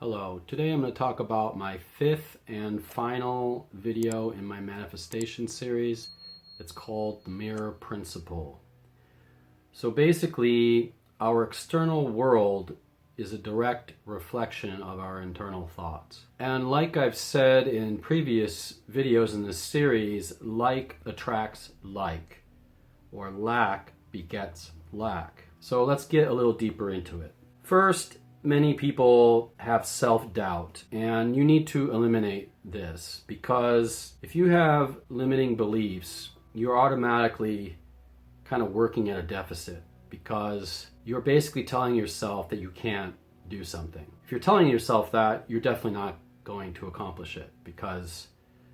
Hello, today I'm going to talk about my fifth and final video in my manifestation series. It's called the Mirror Principle. So basically, our external world is a direct reflection of our internal thoughts. And like I've said in previous videos in this series, like attracts like, or lack begets lack. So let's get a little deeper into it. First, many people have self-doubt, and you need to eliminate this, because if you have limiting beliefs, you're automatically kind of working at a deficit, because you're basically telling yourself that you can't do something. If you're telling yourself that, you're definitely not going to accomplish it, because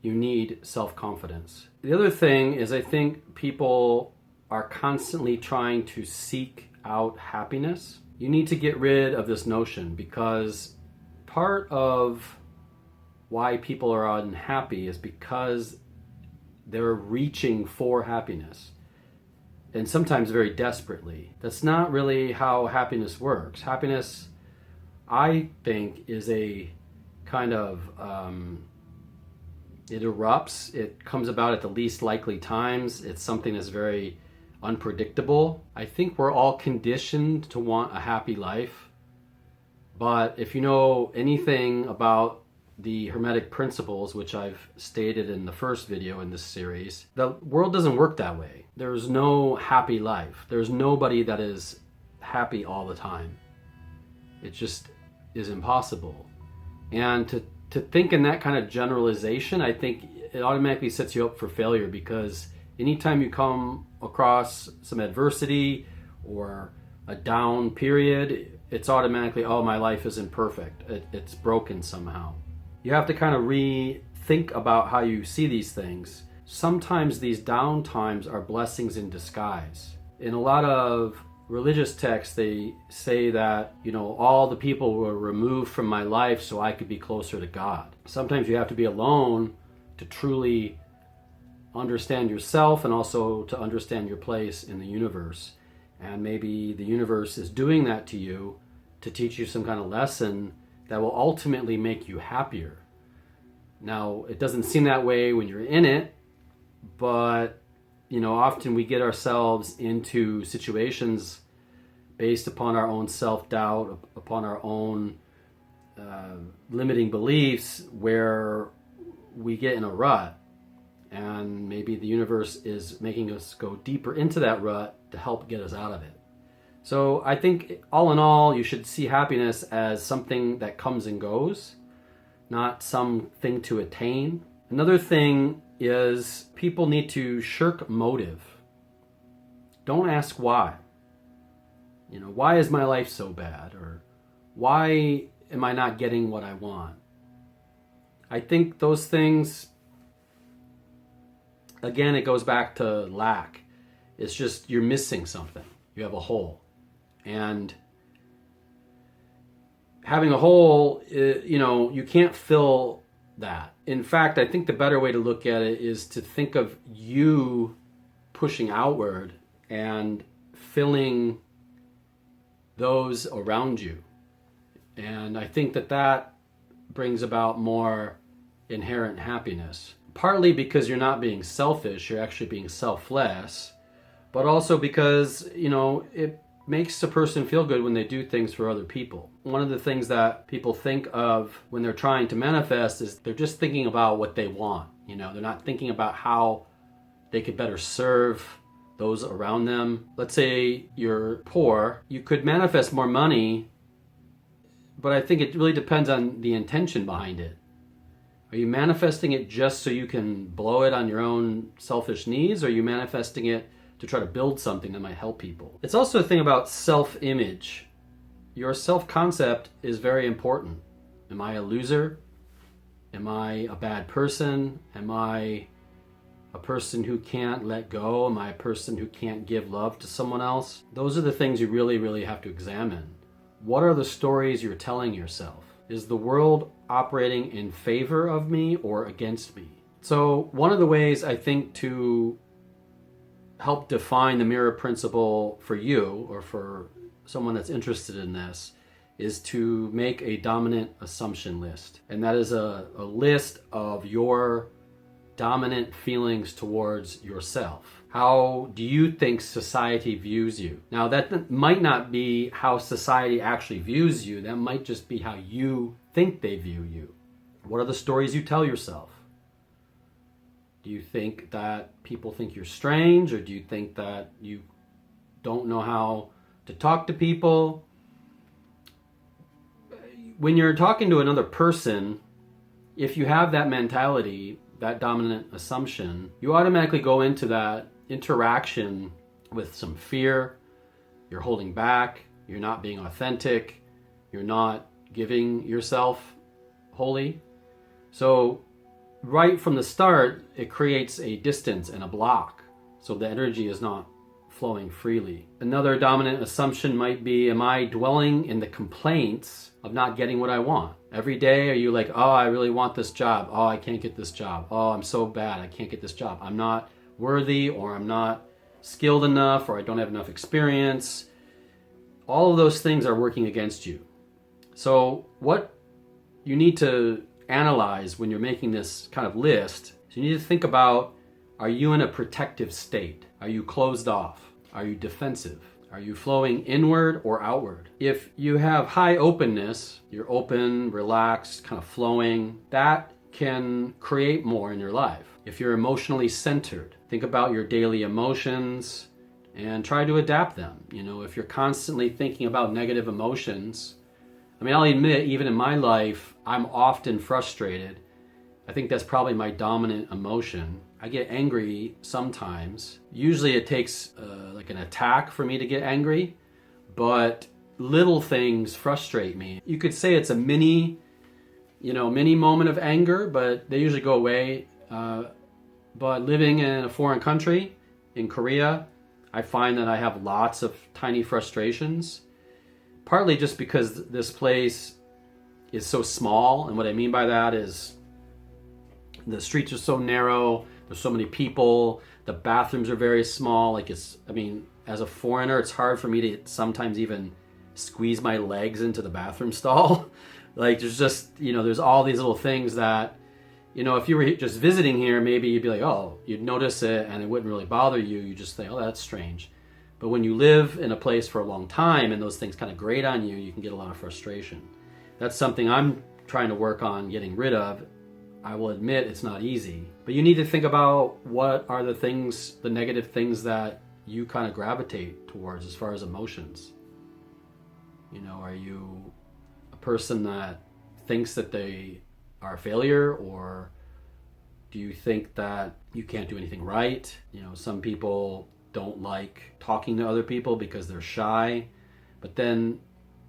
you need self-confidence. The other thing is, I think people are constantly trying to seek out happiness. You need to get rid of this notion, because part of why people are unhappy is because they're reaching for happiness, and sometimes very desperately. That's not really how happiness works. Happiness, I think, is a kind of, it erupts, it comes about at the least likely times. It's something that's very unpredictable. I think we're all conditioned to want a happy life, but if you know anything about the Hermetic principles, which I've stated in the first video in this series, the world doesn't work that way. There's no happy life. There's nobody that is happy all the time. It just is impossible. And to think in that kind of generalization, I think it automatically sets you up for failure, because anytime you come across some adversity or a down period, it's automatically, oh, my life isn't perfect. It's broken somehow. You have to kind of rethink about how you see these things. Sometimes these down times are blessings in disguise. In a lot of religious texts, they say that, all the people were removed from my life so I could be closer to God. Sometimes you have to be alone to truly understand yourself, and also to understand your place in the universe. And maybe the universe is doing that to you to teach you some kind of lesson that will ultimately make you happier. Now, it doesn't seem that way when you're in it, but often we get ourselves into situations based upon our own self-doubt, upon our own limiting beliefs, where we get in a rut. And maybe the universe is making us go deeper into that rut to help get us out of it. So I think, all in all, you should see happiness as something that comes and goes, not something to attain. Another thing is, people need to shirk motive. Don't ask why. Why is my life so bad? Or why am I not getting what I want? I think those things, again, it goes back to lack. It's just you're missing something. You have a hole. And having a hole, you can't fill that. In fact, I think the better way to look at it is to think of you pushing outward and filling those around you. And I think that brings about more inherent happiness. Partly because you're not being selfish, you're actually being selfless, but also because, it makes a person feel good when they do things for other people. One of the things that people think of when they're trying to manifest is they're just thinking about what they want. They're not thinking about how they could better serve those around them. Let's say you're poor, you could manifest more money, but I think it really depends on the intention behind it. Are you manifesting it just so you can blow it on your own selfish needs, or are you manifesting it to try to build something that might help people? It's also a thing about self-image. Your self-concept is very important. Am I a loser? Am I a bad person? Am I a person who can't let go? Am I a person who can't give love to someone else? Those are the things you really, really have to examine. What are the stories you're telling yourself? Is the world operating in favor of me or against me? So one of the ways, I think, to help define the mirror principle for you, or for someone that's interested in this, is to make a dominant assumption list. And that is a list of your dominant feelings towards yourself. How do you think society views you? Now, that might not be how society actually views you. That might just be how you think they view you. What are the stories you tell yourself? Do you think that people think you're strange, or do you think that you don't know how to talk to people? When you're talking to another person, if you have that mentality, that dominant assumption, you automatically go into that interaction with some fear. You're holding back, you're not being authentic, you're not giving yourself wholly. So right from the start, it creates a distance and a block, so the energy is not flowing freely. Another dominant assumption might be, am I dwelling in the complaints of not getting what I want? Every day, are you like, oh, I really want this job. Oh, I can't get this job. Oh, I'm so bad, I can't get this job. I'm not worthy, or I'm not skilled enough, or I don't have enough experience. All of those things are working against you. So what you need to analyze when you're making this kind of list is you need to think about, are you in a protective state? Are you closed off? Are you defensive? Are you flowing inward or outward? If you have high openness, you're open, relaxed, kind of flowing, that can create more in your life. If you're emotionally centered, think about your daily emotions and try to adapt them. You know, if you're constantly thinking about negative emotions, I mean, I'll admit, even in my life, I'm often frustrated. I think that's probably my dominant emotion. I get angry sometimes. Usually it takes like an attack for me to get angry, but little things frustrate me. You could say it's a mini moment of anger, but they usually go away. But living in a foreign country, in Korea, I find that I have lots of tiny frustrations, partly just because this place is so small. And what I mean by that is the streets are so narrow, there's so many people, the bathrooms are very small. As a foreigner, it's hard for me to sometimes even squeeze my legs into the bathroom stall. Like, there's just, there's all these little things that, if you were just visiting here, maybe you'd be like, oh, you'd notice it and it wouldn't really bother you. You just think, oh, that's strange. But when you live in a place for a long time and those things kind of grate on you, you can get a lot of frustration. That's something I'm trying to work on getting rid of. I will admit it's not easy, but you need to think about what are the negative things that you kind of gravitate towards as far as emotions. Are you a person that thinks that they are a failure, or do you think that you can't do anything right? Some people don't like talking to other people because they're shy, but then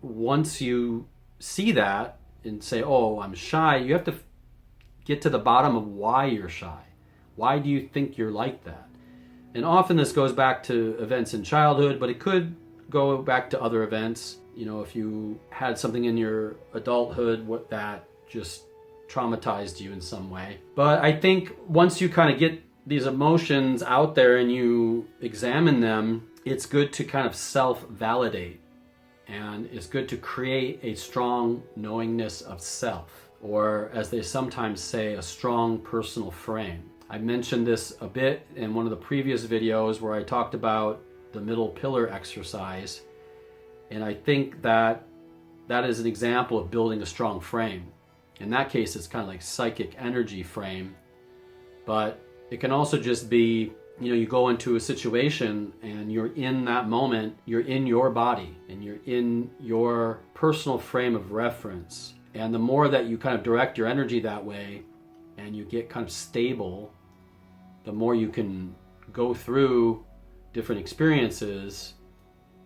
once you see that and say, oh, I'm shy, you have to get to the bottom of why you're shy. Why do you think you're like that? And often this goes back to events in childhood, but it could go back to other events. If you had something in your adulthood that just traumatized you in some way. But I think once you kind of get these emotions out there and you examine them, it's good to kind of self-validate. And it's good to create a strong knowingness of self, or as they sometimes say, a strong personal frame. I mentioned this a bit in one of the previous videos where I talked about the middle pillar exercise. And I think that is an example of building a strong frame. In that case, it's kind of like psychic energy frame, but it can also just be, you go into a situation and you're in that moment, you're in your body and you're in your personal frame of reference. And the more that you kind of direct your energy that way and you get kind of stable, the more you can go through different experiences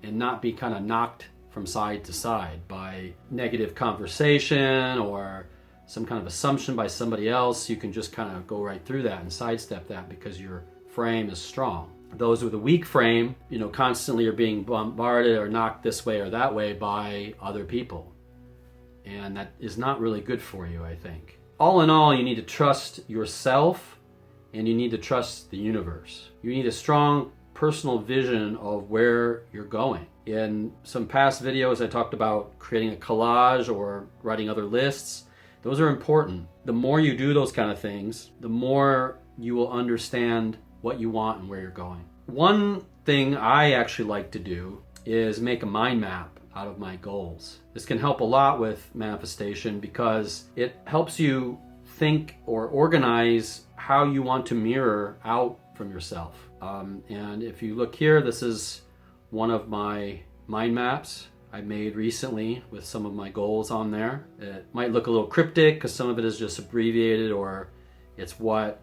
and not be kind of knocked from side to side by negative conversation or some kind of assumption by somebody else. You can just kind of go right through that and sidestep that because your frame is strong. Those with a weak frame, constantly are being bombarded or knocked this way or that way by other people. And that is not really good for you, I think. All in all, you need to trust yourself and you need to trust the universe. You need a strong personal vision of where you're going. In some past videos, I talked about creating a collage or writing other lists. Those are important. The more you do those kind of things, the more you will understand what you want and where you're going. One thing I actually like to do is make a mind map out of my goals. This can help a lot with manifestation because it helps you think or organize how you want to mirror out from yourself. And if you look here, this is one of my mind maps I made recently with some of my goals on there. It might look a little cryptic because some of it is just abbreviated, or it's what,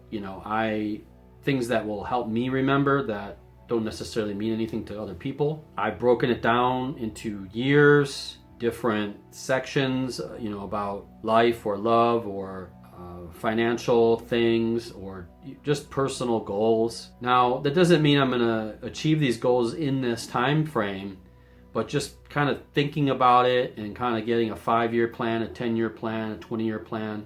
things that will help me remember that don't necessarily mean anything to other people. I've broken it down into years, different sections, about life or love or financial things or just personal goals. Now, that doesn't mean I'm going to achieve these goals in this time frame, but just kind of thinking about it and kind of getting a 5-year plan, a 10-year plan, a 20-year plan.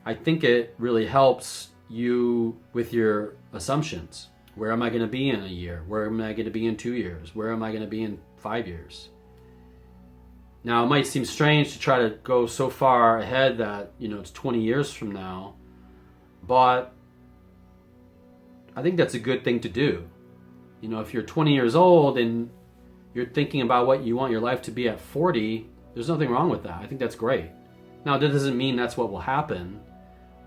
I think it really helps you with your assumptions. Where am I going to be in a year? Where am I going to be in 2 years? Where am I going to be in 5 years? Now, it might seem strange to try to go so far ahead that, it's 20 years from now, but I think that's a good thing to do. If you're 20 years old and you're thinking about what you want your life to be at 40, there's nothing wrong with that. I think that's great. Now, that doesn't mean that's what will happen,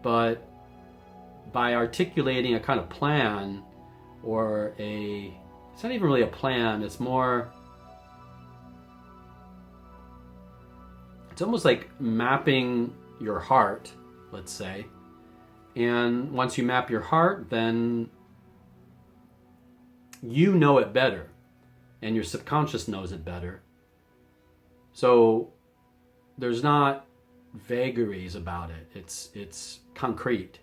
but by articulating a kind of plan or it's not even really a plan, it's almost like mapping your heart, let's say. And once you map your heart, then you know it better. And your subconscious knows it better. So there's not vagaries about it. It's concrete.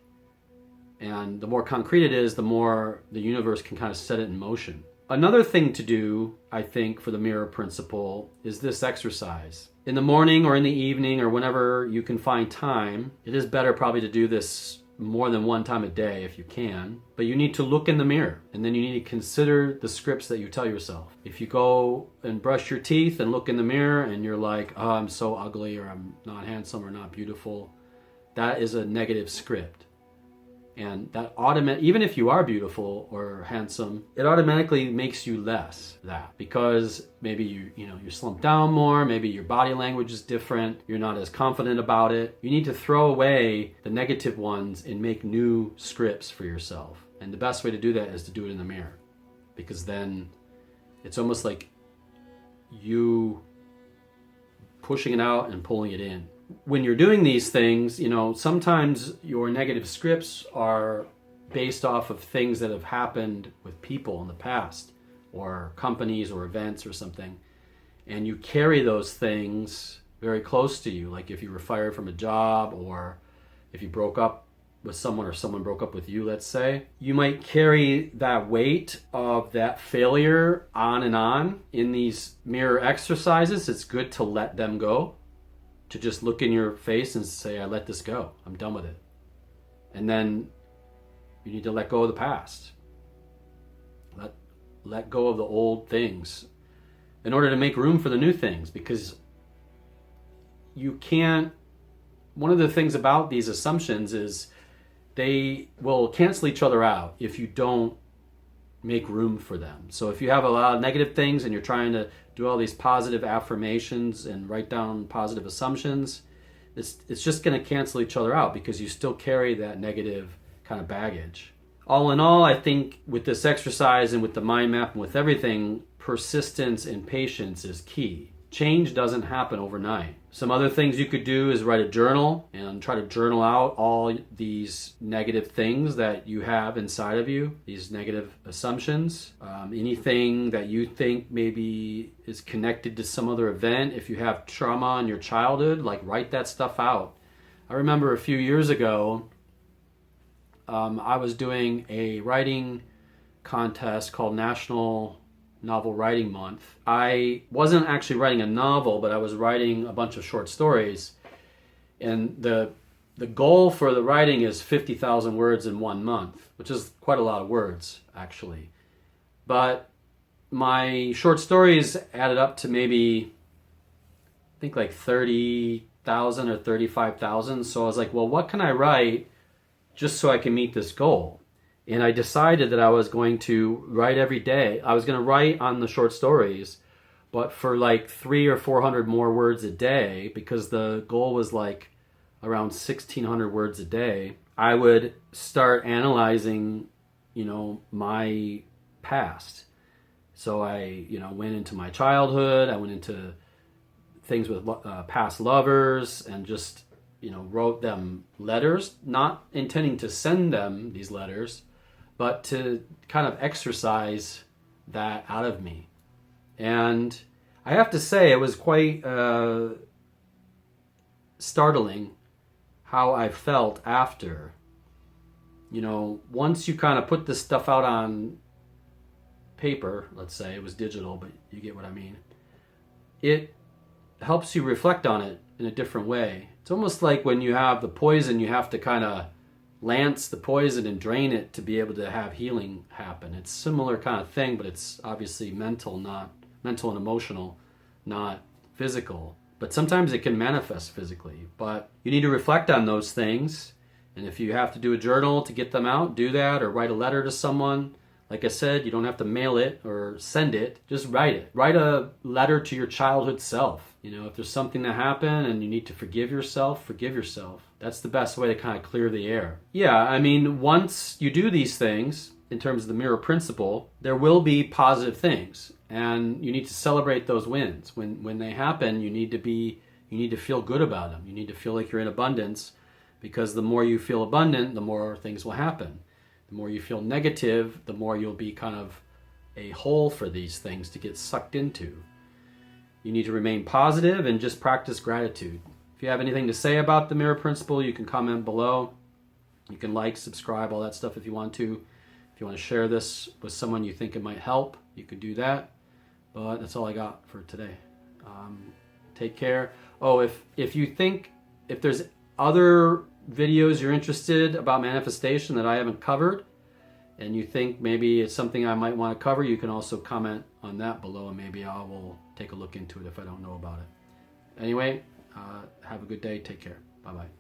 And the more concrete it is, the more the universe can kind of set it in motion. Another thing to do, I think, for the mirror principle is this exercise. In the morning or in the evening or whenever you can find time, it is better probably to do this more than one time a day if you can, but you need to look in the mirror and then you need to consider the scripts that you tell yourself. If you go and brush your teeth and look in the mirror and you're like, oh, I'm so ugly, or I'm not handsome or not beautiful, that is a negative script. And that even if you are beautiful or handsome, it automatically makes you less that, because maybe you're slumped down more, maybe your body language is different, you're not as confident about it. You need to throw away the negative ones and make new scripts for yourself. And the best way to do that is to do it in the mirror, because then it's almost like you pushing it out and pulling it in. When you're doing these things, sometimes your negative scripts are based off of things that have happened with people in the past, or companies or events or something. And you carry those things very close to you. Like if you were fired from a job, or if you broke up with someone or someone broke up with you, let's say, you might carry that weight of that failure on and on. In these mirror exercises, it's good to let them go. To just look in your face and say, I let this go. I'm done with it. And then you need to let go of the past. Let go of the old things in order to make room for the new things, because you can't. One of the things about these assumptions is they will cancel each other out if you don't make room for them. So if you have a lot of negative things and you're trying to do all these positive affirmations and write down positive assumptions, it's just going to cancel each other out because you still carry that negative kind of baggage. All in all, I think with this exercise and with the mind map and with everything, persistence and patience is key. Change doesn't happen overnight. Some other things you could do is write a journal and try to journal out all these negative things that you have inside of you, these negative assumptions, anything that you think maybe is connected to some other event. If you have trauma in your childhood, write that stuff out. I remember a few years ago, I was doing a writing contest called National Novel Writing Month. I wasn't actually writing a novel, but I was writing a bunch of short stories. And the goal for the writing is 50,000 words in 1 month, which is quite a lot of words, actually. But my short stories added up to maybe, I think like 30,000 or 35,000. So I was like, well, what can I write just so I can meet this goal? And I decided that I was going to write every day. I was going to write on the short stories, but for like 300 or 400 more words a day, because the goal was like around 1,600 words a day. I would start analyzing, my past. So I, went into my childhood. I went into things with past lovers and just, wrote them letters, not intending to send them these letters, but to kind of exercise that out of me. And I have to say, it was quite startling how I felt after. Once you kind of put this stuff out on paper, let's say it was digital, but you get what I mean, it helps you reflect on it in a different way. It's almost like when you have the poison, you have to kind of lance the poison and drain it to be able to have healing happen. It's similar kind of thing, but it's obviously mental and emotional, not physical. But sometimes it can manifest physically. But you need to reflect on those things. And if you have to do a journal to get them out, do that, or write a letter to someone. Like I said, you don't have to mail it or send it. Just write it. Write a letter to your childhood self. If there's something that happened and you need to forgive yourself, forgive yourself. That's the best way to kind of clear the air. Yeah, I mean, once you do these things, in terms of the mirror principle, there will be positive things. And you need to celebrate those wins. When they happen, you need to feel good about them. You need to feel like you're in abundance, because the more you feel abundant, the more things will happen. The more you feel negative, the more you'll be kind of a hole for these things to get sucked into. You need to remain positive and just practice gratitude. If you have anything to say about the mirror principle, you can comment below. You can like, subscribe, all that stuff if you want to. If you want to share this with someone you think it might help, you can do that. But that's all I got for today. Take care. Oh, if you think, if there's other videos you're interested about manifestation that I haven't covered, and you think maybe it's something I might want to cover, you can also comment on that below, and maybe I will take a look into it if I don't know about it. Anyway, have a good day. Take care. Bye-bye.